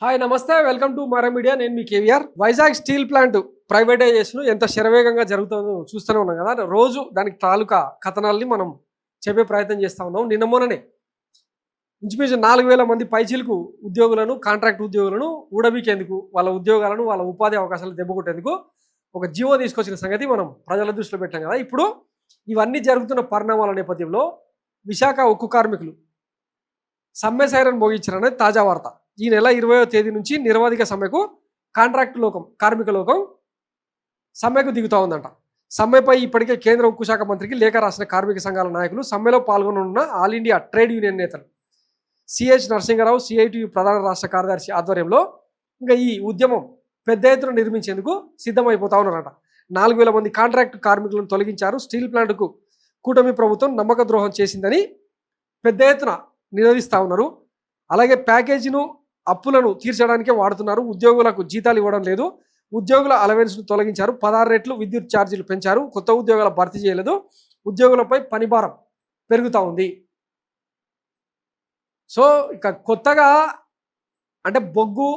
Hi నమస్తే, welcome to Mara media. నేను మీ KVR. Vizag steel plant privatisation ఎంత శరవేగంగా జరుగుతుందో చూస్తూనే ఉన్నాం కదా. రోజు దానికి తాలూకా కథనాల్ని మనం చెప్పే ప్రయత్నం చేస్తూ ఉన్నాం. నిన్న మొన్ననే ఇంచుమించు 4,000 మంది పైచీలకు ఉద్యోగులను, కాంట్రాక్ట్ ఉద్యోగులను ఊడబీకేందుకు, వాళ్ళ ఉద్యోగాలను, వాళ్ళ ఉపాధి అవకాశాలు దెబ్బకొట్టేందుకు ఒక జీవో తీసుకొచ్చిన సంగతి మనం ప్రజల దృష్టిలో పెట్టాం కదా. ఇప్పుడు ఇవన్నీ జరుగుతున్న పరిణామాల నేపథ్యంలో విశాఖ ఉక్కు కార్మికులు సమ్మె సైరన్ మోగించారనేది తాజా వార్త. ఈ నెల 20వ తేదీ నుంచి నిరవధిక సమ్మెకు కార్మిక లోకం సమ్మెకు దిగుతూ ఉందంట. సమ్మెపై ఇప్పటికే కేంద్ర ఉక్కు శాఖ మంత్రికి లేఖ రాసిన కార్మిక సంఘాల నాయకులు, సమ్మెలో పాల్గొననున్న ఆల్ ఇండియా ట్రేడ్ యూనియన్ నేతలు సిహెచ్ నరసింహారావు సిఐటియు ప్రధాన రాష్ట్ర కార్యదర్శి ఆధ్వర్యంలో ఇంకా ఈ ఉద్యమం పెద్ద ఎత్తున నిర్మించేందుకు సిద్ధమైపోతా ఉన్నారట. 4,000 మంది కాంట్రాక్ట్ కార్మికులను తొలగించారు. స్టీల్ ప్లాంట్కు కూటమి ప్రభుత్వం నమ్మక ద్రోహం చేసిందని పెద్ద ఎత్తున నిరోధిస్తూ ఉన్నారు. అలాగే ప్యాకేజీను అప్పులను తీర్చడానికే వాడుతున్నారు. ఉద్యోగులకు జీతాలు ఇవ్వడం లేదు. ఉద్యోగుల అలవెన్స్ను తొలగించారు. 16 రెట్లు విద్యుత్ ఛార్జీలు పెంచారు. కొత్త ఉద్యోగాల భర్తీ చేయలేదు. ఉద్యోగులపై పనిభారం పెరుగుతూ ఉంది. సో ఇక కొత్తగా అంటే బొగ్గు,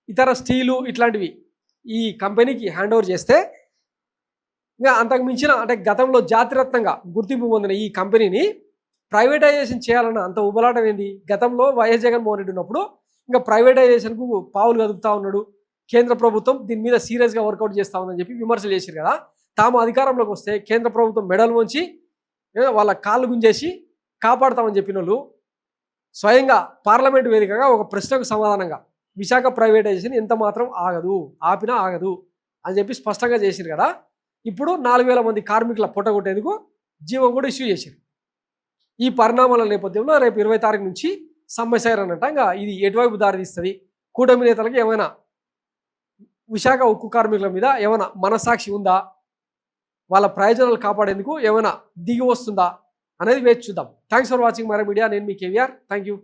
ఇతర స్టీలు ఇట్లాంటివి ఈ కంపెనీకి హ్యాండ్ ఓవర్ చేస్తే ఇంకా అంతకు మించిన అంటే గతంలో జాతిరత్నంగా గుర్తింపు పొందిన ఈ కంపెనీని ప్రైవేటైజేషన్ చేయాలన్న అంత ఉబలాటం ఏంది? గతంలో వైఎస్ జగన్మోహన్ రెడ్డి ఉన్నప్పుడు ఇంకా ప్రైవేటైజేషన్కు పావులు కదుపుతా ఉన్నాడు. కేంద్ర ప్రభుత్వం దీని మీద సీరియస్గా వర్కౌట్ చేస్తూ ఉందని చెప్పి విమర్శలు చేశారు కదా. తాము అధికారంలోకి వస్తే కేంద్ర ప్రభుత్వం మెడల్ వంచి వాళ్ళ కాళ్ళు గుంజేసి కాపాడుతామని చెప్పిన వాళ్ళు స్వయంగా పార్లమెంటు వేదికగా ఒక ప్రశ్నకు సమాధానంగా విశాఖ ప్రైవేటైజేషన్ ఎంత మాత్రం ఆగదు, ఆపినా ఆగదు అని చెప్పి స్పష్టంగా చేశారు కదా. ఇప్పుడు 4,000 మంది కార్మికుల పొట్టగొట్టేందుకు జీవో కూడా ఇష్యూ చేశారు. ఈ పరిణామాల నేపథ్యంలో రేపు 20వ తారీఖు నుంచి సమ్మె సైరన్ అంట. ఇంకా ఇది ఎటువైపు దారితీస్తుంది? కూటమి నేతలకు ఏమైనా విశాఖ ఉక్కు కార్మికుల మీద ఏమైనా మనసాక్షి ఉందా? వాళ్ళ ప్రయోజనాలు కాపాడేందుకు ఏమైనా దిగి వస్తుందా అనేది వేచి చూద్దాం. Thanks for watching Mara media. నేను మీ కేవీఆర్. Thank you.